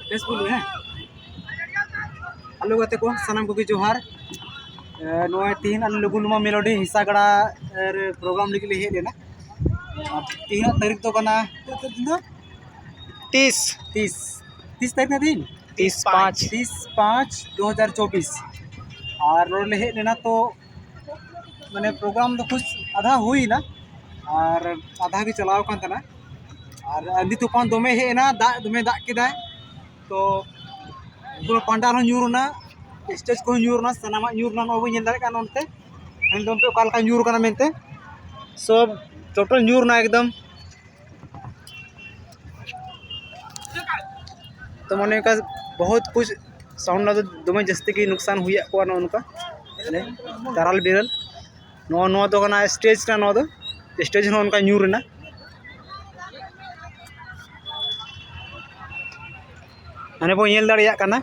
Facebook है आलू गाते को सनम को जोहार तीन आलू लगुनमा मेलोडी हिस्सागड़ा प्रोग्राम लगे हेज लेना तीन तारीख तो करना 30 तारीख ना दिन 30/5/2024 और रोड हेज लेना तो मैंने प्रोग्राम तो कुछ आधा हुई ना और आधा भी चलाव कान तना और अंधी तूफान दमे हेना दमे दाग के तो पूरा पंडाल न्यूरना स्टेज को न्यूरना सनामा न्यूरना नोबो नेल दारे कान ओनते एकदम पे काल का न्यूर काना मेनते सब टोटल न्यूरना एकदम तो मने का बहुत कुछ साउंड ना दमे जस्ती की नुकसान हुआ को ना उनका ताराल बिरल नो दो कना स्टेज ना नो दो स्टेज ना उनका न्यूरना माने बो नेल दाड़िया काना